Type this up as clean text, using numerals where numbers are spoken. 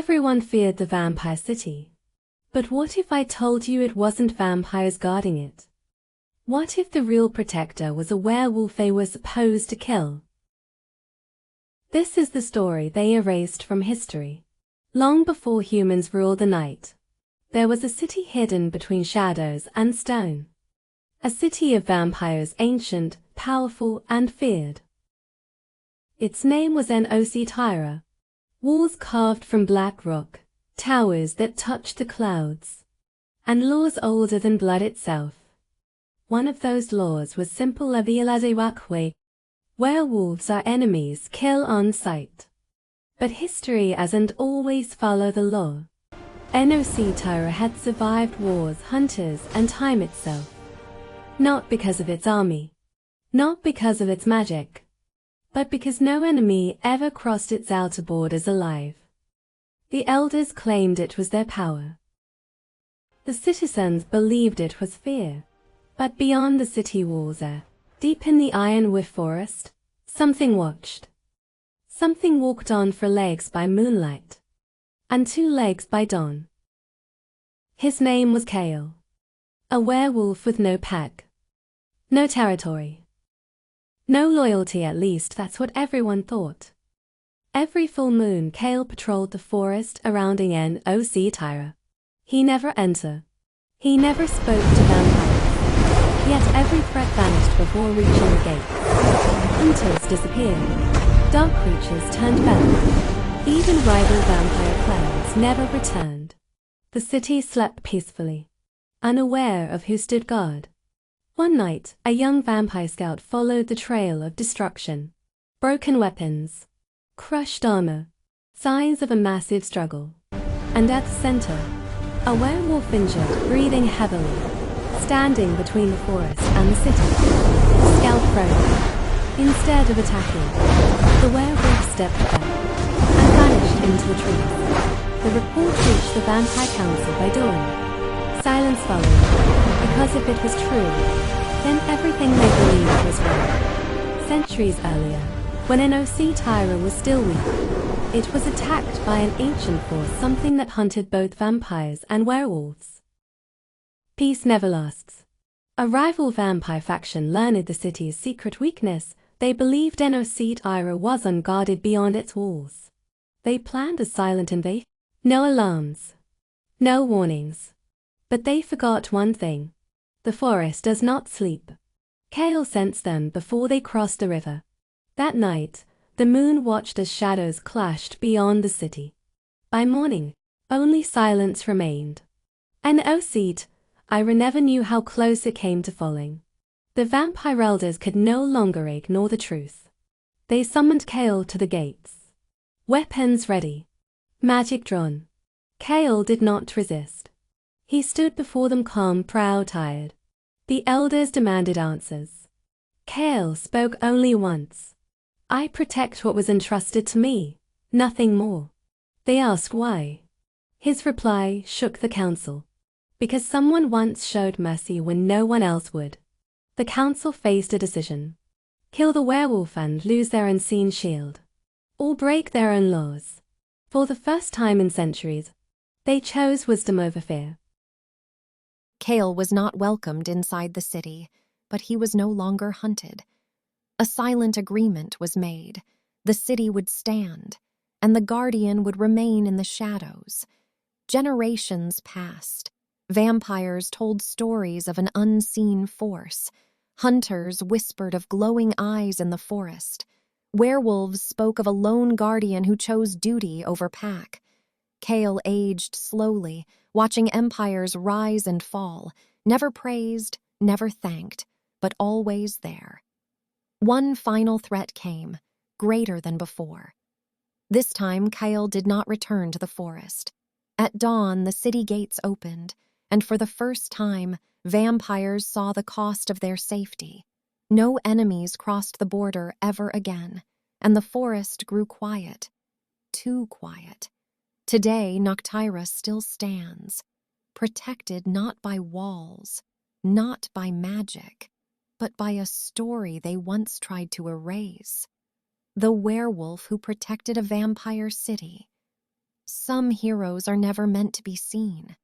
Everyone feared the vampire city. But what if I told you it wasn't vampires guarding it? What if the real protector was a werewolf they were supposed to kill? This is the story they erased from history. Long before humans ruled the night, there was a city hidden between shadows and stone. A city of vampires, ancient, powerful, and feared. Its name was Tyra. Walls carved from black rock, towers that touched the clouds, and laws older than blood itself. One of those laws was simple: werewolves are enemies, kill on sight. But history doesn't always follow the law. Tyra had survived wars, hunters, and time itself. Not because of its army, not because of its magic, but because no enemy ever crossed its outer borders alive. The elders claimed it was their power. The citizens believed it was fear. But beyond the city walls, deep in the Ironwood forest, something watched. Something walked on 4 legs by moonlight, and 2 legs by dawn. His name was Kale. A werewolf with no pack. No territory. No loyalty, at least that's what everyone thought. Every full moon Kale patrolled the forest around Tyra. He never entered. He never spoke to vampires. Yet every threat vanished before reaching the gate. Hunters disappeared. Dark creatures turned back. Even rival vampire clans never returned. The city slept peacefully, unaware of who stood guard. One night, a young vampire scout followed the trail of destruction. Broken weapons, crushed armor, signs of a massive struggle. And at the center, a werewolf injured, breathing heavily, standing between the forest and the city. The scout froze. Instead of attacking, the werewolf stepped back and vanished into the trees. The report reached the Vampire Council by dawn. Silence followed, because if it was true, then everything they believed was wrong. Centuries earlier, when Tyra was still weak, it was attacked by an ancient force, something that hunted both vampires and werewolves. Peace never lasts. A rival vampire faction learned the city's secret weakness. They believed Tyra was unguarded beyond its walls. They planned a silent invasion. No alarms. No warnings. But they forgot one thing. The forest does not sleep. Kale sensed them before they crossed the river. That night, the moon watched as shadows clashed beyond the city. By morning, only silence remained. Tyra never knew how close it came to falling. The vampire elders could no longer ignore the truth. They summoned Kale to the gates. Weapons ready. Magic drawn. Kale did not resist. He stood before them calm, proud, tired. The elders demanded answers. Kale spoke only once. I protect what was entrusted to me, nothing more. They asked why. His reply shook the council. Because someone once showed mercy when no one else would. The council faced a decision. Kill the werewolf and lose their unseen shield. Or break their own laws. For the first time in centuries, they chose wisdom over fear. Kale was not welcomed inside the city, but he was no longer hunted. A silent agreement was made. The city would stand, and the guardian would remain in the shadows. Generations passed. Vampires told stories of an unseen force. Hunters whispered of glowing eyes in the forest. Werewolves spoke of a lone guardian who chose duty over pack. Kale aged slowly, watching empires rise and fall, never praised, never thanked, but always there. One final threat came, greater than before. This time, Kale did not return to the forest. At dawn, the city gates opened, and for the first time, vampires saw the cost of their safety. No enemies crossed the border ever again, and the forest grew quiet. Too quiet. Today, Noctyra still stands, protected not by walls, not by magic, but by a story they once tried to erase. The werewolf who protected a vampire city. Some heroes are never meant to be seen.